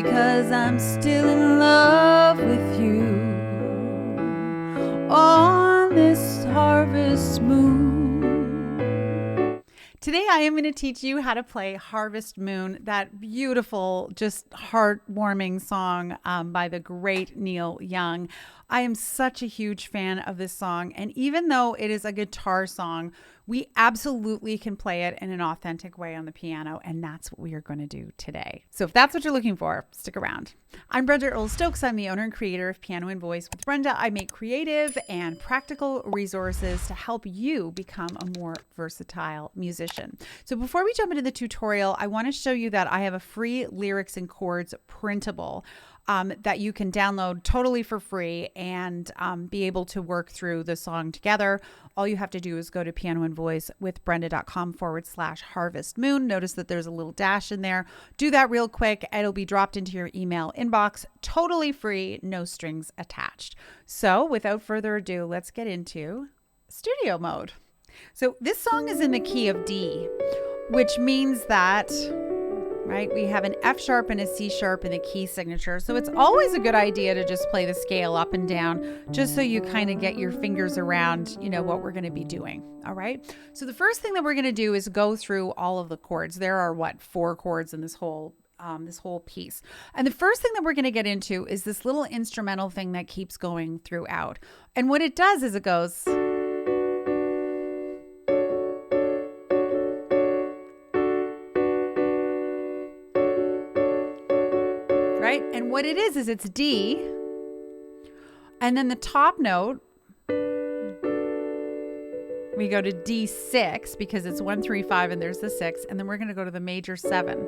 Because I'm still in love with you on this harvest moon. Today I am going to teach you how to play Harvest Moon, that beautiful, just heartwarming song by the great Neil Young. I am such a huge fan of this song, and even though it is a guitar song, we absolutely can play it in an authentic way on the piano, and that's what we are going to do today. So if that's what you're looking for, stick around. I'm Brenda Earl-Stokes. I'm the owner and creator of Piano and Voice with Brenda. I make creative and practical resources to help you become a more versatile musician. So before we jump into the tutorial, I want to show you that I have a free lyrics and chords printable that you can download totally for free and be able to work through the song together. All you have to do is go to pianoandvoicewithbrenda.com/harvest moon. Notice that there's a little dash in there. Do that real quick. It'll be dropped into your email inbox, totally free, no strings attached. So without further ado, let's get into studio mode. So this song is in the key of D, which means that right? We have an F sharp and a C sharp in the key signature. So it's always a good idea to just play the scale up and down, just so you kind of get your fingers around, what we're going to be doing. All right. So the first thing that we're going to do is go through all of the chords. There are 4 chords in this whole piece. And the first thing that we're going to get into is this little instrumental thing that keeps going throughout. And what it does is it goes, right? And what it is it's D, and then the top note, we go to D6 because it's 1, 3, 5, and there's the 6, and then we're going to go to the major 7.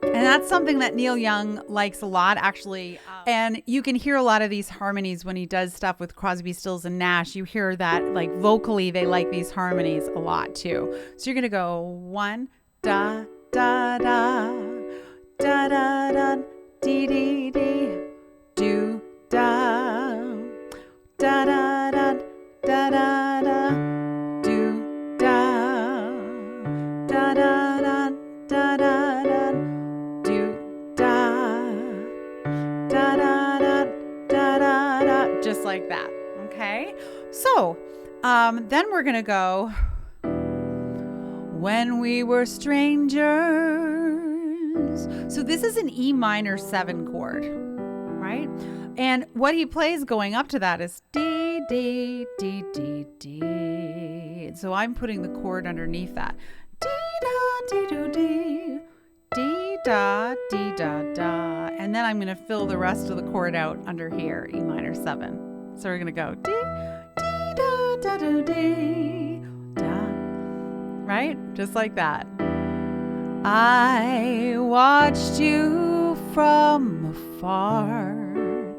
And that's something that Neil Young likes a lot, actually. And you can hear a lot of these harmonies when he does stuff with Crosby, Stills, and Nash. You hear that, like, vocally, they like these harmonies a lot, too. So you're going to go 1, da, da, da, da, da, da, dee, dee, dee, do, da, da, da, da, da, da, da, do, da, da, da, da, da, da, da. Just like that. Okay. So, then we're going to go, when we were strangers. So this is an E minor 7 chord, right? And what he plays going up to that is D, D, D, D, D. And so I'm putting the chord underneath that. D, da, D, do, D. D, da, D, da, da. And then I'm going to fill the rest of the chord out under here, E minor 7. So we're going to go D, D, da, da, do, D, da. Right? Just like that. I watched you from afar.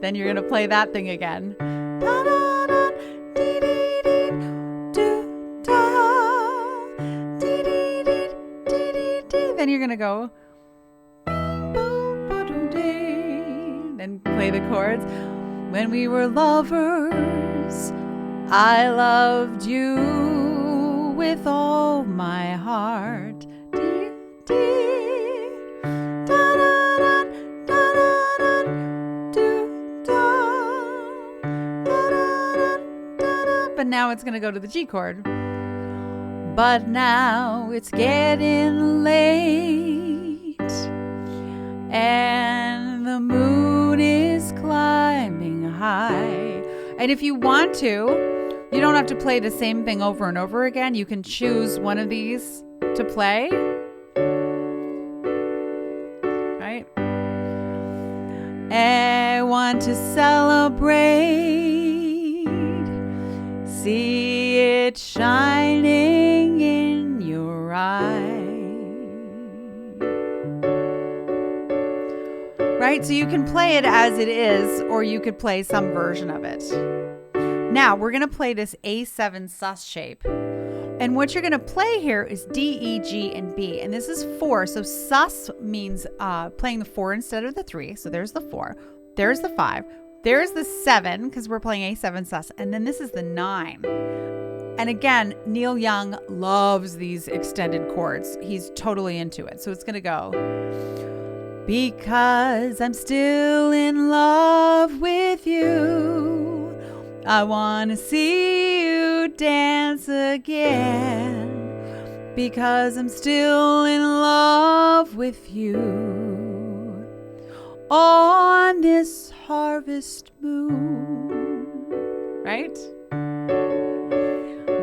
Then you're going to play that thing again. Da, da, da, dee, dee, dee, do, da, dee, dee, dee, dee, dee, dee. Then you're going to go, then play the chords. When we were lovers, I loved you with all my heart. Dee, dee, da, da, da, da, da, da, do, da, da, da, da, da. But now it's going to go to the G chord. But now it's getting late, and the moon is climbing high. And if you want to, you don't have to play the same thing over and over again. You can choose one of these to play. Right? I want to celebrate. See it shining in your eye. Right? So you can play it as it is, or you could play some version of it. Now we're going to play this A7 sus shape. And what you're going to play here is D, E, G, and B. And this is 4. So sus means playing the 4 instead of the 3. So there's the 4. There's the 5. There's the 7 because we're playing A7 sus. And then this is the 9. And again, Neil Young loves these extended chords. He's totally into it. So it's going to go, because I'm still in love with you. I want to see you dance again. Because I'm still in love with you. On this harvest moon. Right?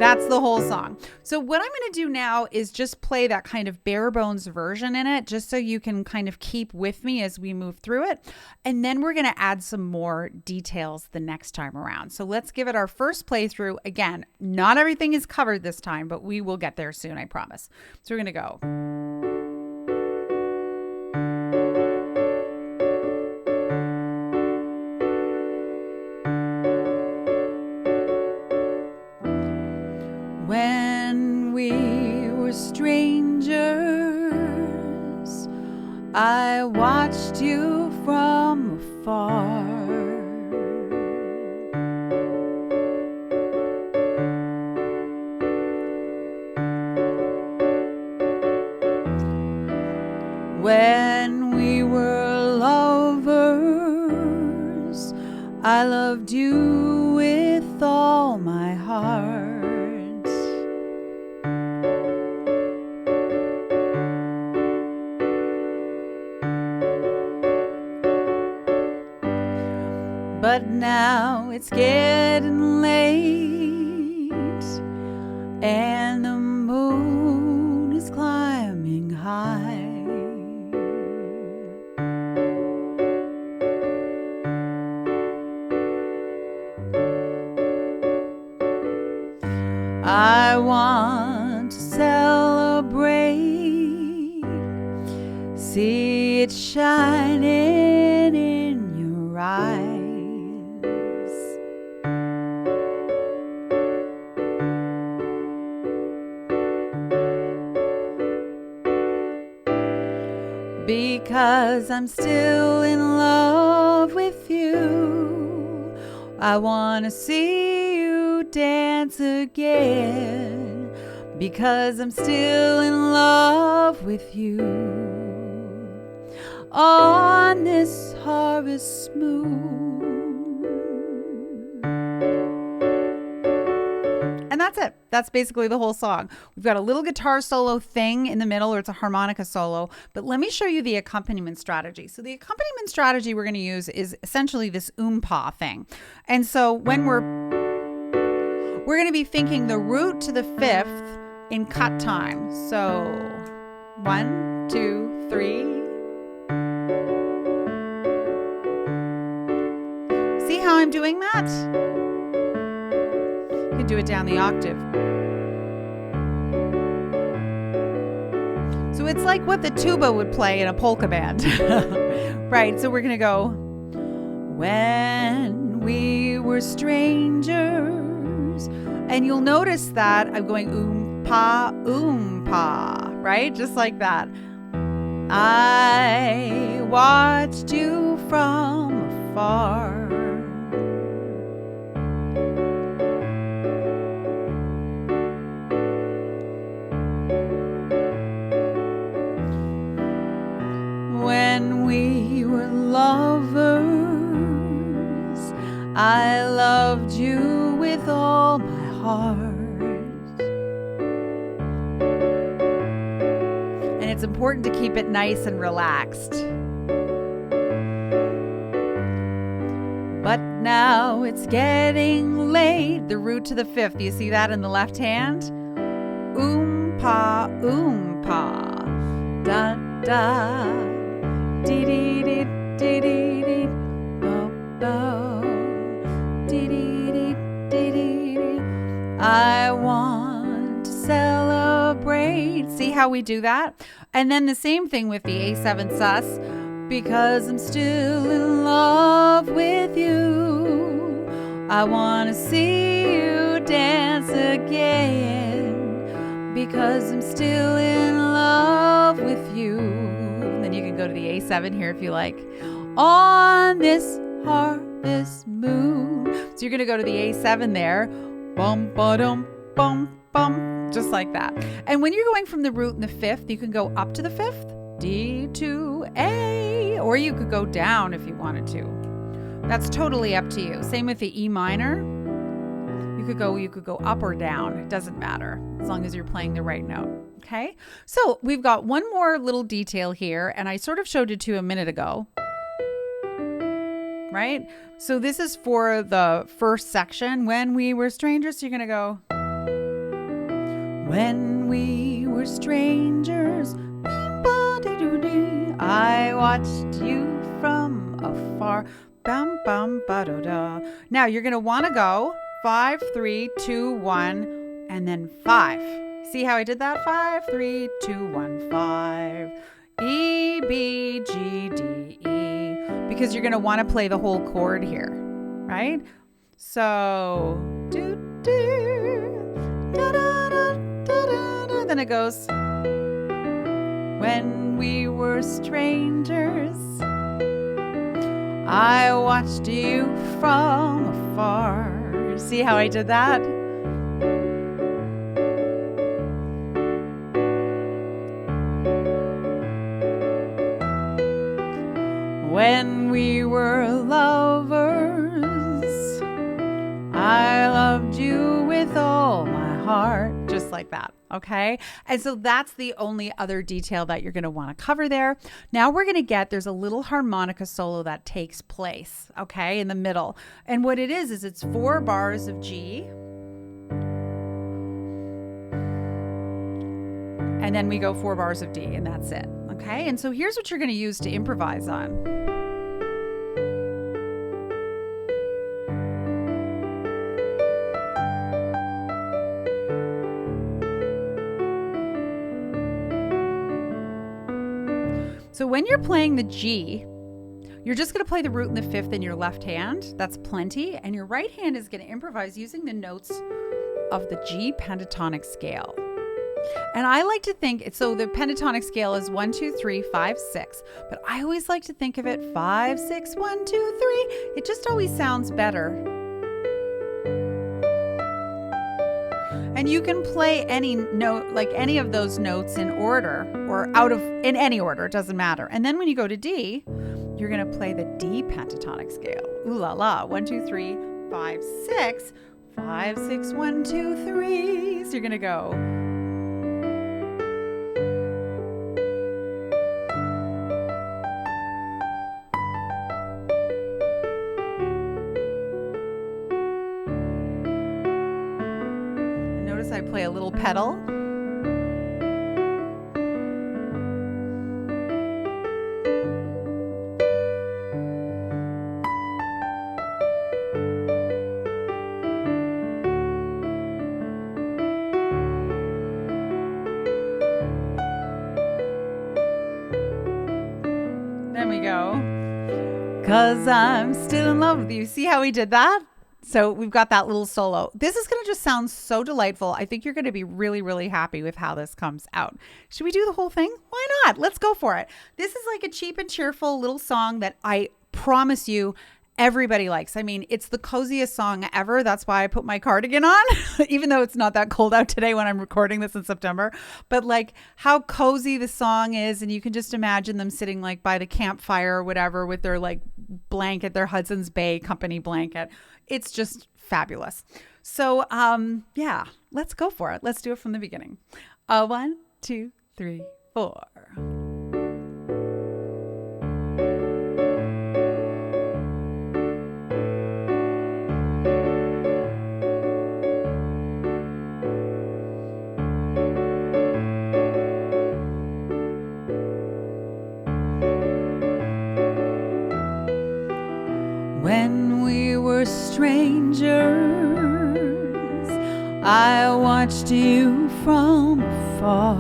That's the whole song. So what I'm going to do now is just play that kind of bare bones version in it, just so you can kind of keep with me as we move through it. And then we're going to add some more details the next time around. So let's give it our first playthrough. Again, not everything is covered this time, but we will get there soon, I promise. So we're going to go. When we were strangers, I watched you from afar. When we were lovers, I loved you with all my heart. But now it's getting late, and the moon is climbing high. I want to celebrate, see it shining in your eyes. Because I'm still in love with you. I want to see you dance again. Because I'm still in love with you. On this harvest moon. And that's it. That's basically the whole song. We've got a little guitar solo thing in the middle, or it's a harmonica solo. But let me show you the accompaniment strategy. So the accompaniment strategy we're going to use is essentially this oom-pa thing. And so when we're going to be thinking the root to the fifth in cut time. So 1, 2, 3. See how I'm doing that? You can do it down the octave. So it's like what the tuba would play in a polka band. Right, so we're going to go, when we were strangers. And you'll notice that I'm going oom-pa, right? Just like that. I watched you from afar. When we were lovers, I loved you with all my heart. And it's important to keep it nice and relaxed. But now it's getting late. The root to the fifth. Do you see that in the left hand? Oom-pa, oom-pa. Da, da. Dee-dee-dee, dee-dee-dee, bo-bo. Dee-dee-dee, dee-dee-dee. I want to celebrate. See how we do that? And then the same thing with the A7 sus. Because I'm still in love with you. I want to see you dance again. Because I'm still in love with you. Then you can go to the A7 here if you like. On this harvest moon. So you're going to go to the A7 there. Bum ba dum bum, bum, just like that. And when you're going from the root in the fifth, you can go up to the fifth, D to A, or you could go down if you wanted to. That's totally up to you. Same with the E minor. You could go up or down. It doesn't matter as long as you're playing the right note. Okay. So we've got one more little detail here, and I sort of showed it to you a minute ago. Right? So this is for the first section. When we were strangers, so you're going to go. When we were strangers, I watched you from afar. Bum, bum, ba-da-da. Now you're going to want to go 5, 3, 2, 1, and then 5. See how I did that? 5, 3, 2, 1, 5. E, B, G, D, E. Because you're going to want to play the whole chord here, right? So, do, do, da, da, da, da, da, da. Then it goes, when we were strangers, I watched you from afar. See how I did that? When we were lovers, I loved you with all my heart. Just like that, okay? And so that's the only other detail that you're going to want to cover there. Now we're going to there's a little harmonica solo that takes place, okay, in the middle. And what it is it's 4 bars of G. And then we go 4 bars of D, and that's it, okay? And so here's what you're going to use to improvise on. So when you're playing the G, you're just going to play the root and the fifth in your left hand. That's plenty. And your right hand is going to improvise using the notes of the G pentatonic scale. And I like to think, so the pentatonic scale is 1, 2, 3, 5, 6. But I always like to think of it 5, 6, 1, 2, 3. It just always sounds better. And you can play any note, like any of those notes in order or in any order, it doesn't matter. And then when you go to D, you're going to play the D pentatonic scale. Ooh la la, 1, 2, 3, 5, 6, 5, 6, 1, 2, 3. So you're going to go. I play a little pedal. Then we go, 'cause I'm still in love with you. See how we did that? So we've got that little solo. This is going to just sound so delightful. I think you're going to be really, really happy with how this comes out. Should we do the whole thing? Why not? Let's go for it. This is like a cheap and cheerful little song that I promise you everybody likes. I mean, it's the coziest song ever. That's why I put my cardigan on, even though it's not that cold out today when I'm recording this in September. But like how cozy the song is. And you can just imagine them sitting like by the campfire or whatever with their like blanket, their Hudson's Bay Company blanket. It's just fabulous. So, yeah, let's go for it. Let's do it from the beginning. 1, 2, 3, 4. When we were strangers, I watched you from afar.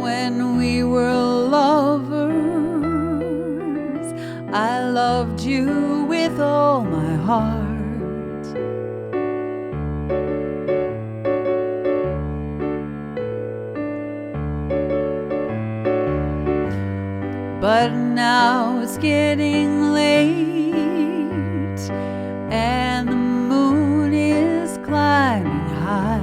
When we were lovers, I loved you with all my heart. But now it's getting late and the moon is climbing high.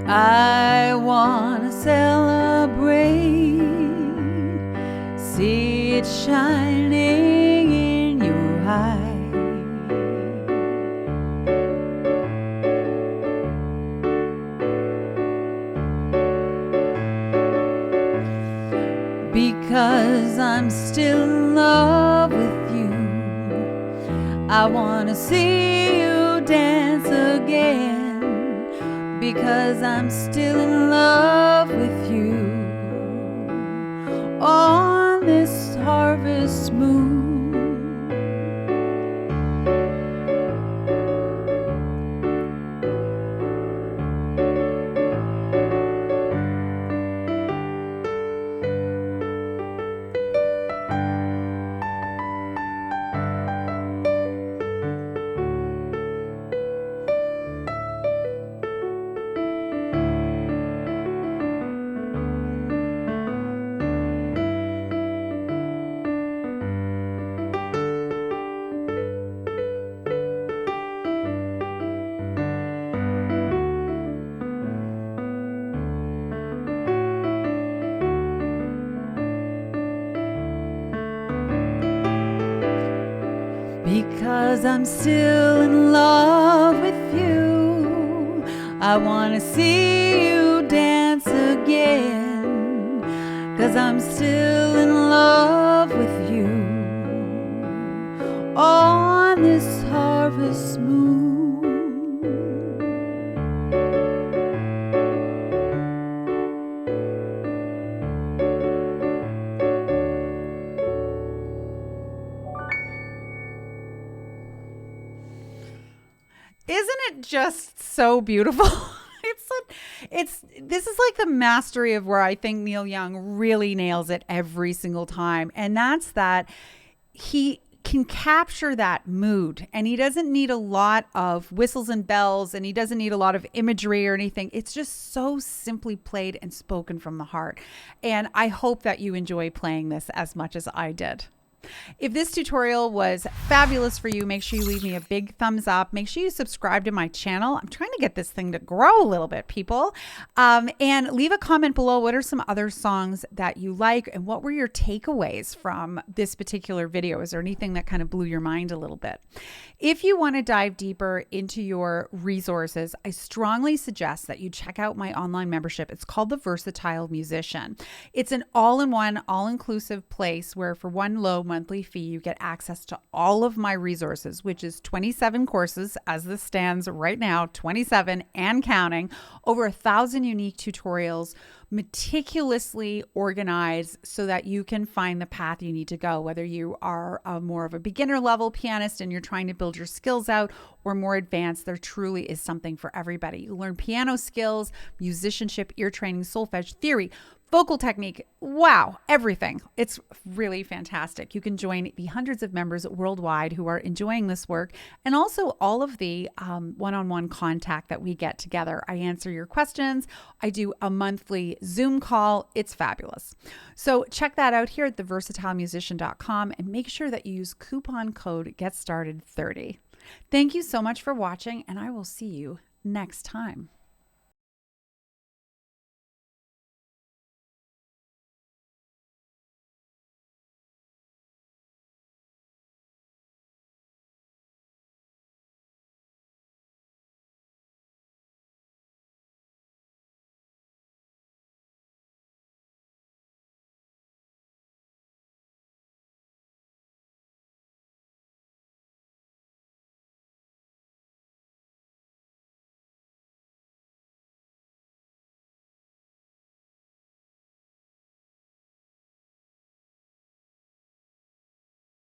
I wanna celebrate, see it shining in your eyes. Because I'm still in love with you, I wanna see you dance again. Because I'm still in love with you on this harvest moon. Because I'm still in love with you, I wanna see you dance again. 'Cause I'm still in love with you on this harvest moon. Isn't it just so beautiful? This is like the mastery of where I think Neil Young really nails it every single time. And that's that he can capture that mood, and he doesn't need a lot of whistles and bells, and he doesn't need a lot of imagery or anything. It's just so simply played and spoken from the heart. And I hope that you enjoy playing this as much as I did. If this tutorial was fabulous for you, make sure you leave me a big thumbs up. Make sure you subscribe to my channel. I'm trying to get this thing to grow a little bit, people. And leave a comment below. What are some other songs that you like? And what were your takeaways from this particular video? Is there anything that kind of blew your mind a little bit? If you want to dive deeper into your resources, I strongly suggest that you check out my online membership. It's called The Versatile Musician. It's an all-in-one, all-inclusive place where for one low monthly fee, you get access to all of my resources, which is 27 courses as this stands right now, 27 and counting, over 1,000 unique tutorials, meticulously organized so that you can find the path you need to go, whether you are more of a beginner level pianist and you're trying to build your skills out, or more advanced. There truly is something for everybody. You learn piano skills, musicianship, ear training, solfege, theory, vocal technique, wow, everything. It's really fantastic. You can join the hundreds of members worldwide who are enjoying this work, and also all of the one-on-one contact that we get together. I answer your questions. I do a monthly Zoom call. It's fabulous. So check that out here at theversatilemusician.com and make sure that you use coupon code GETSTARTED30. Thank you so much for watching, and I will see you next time.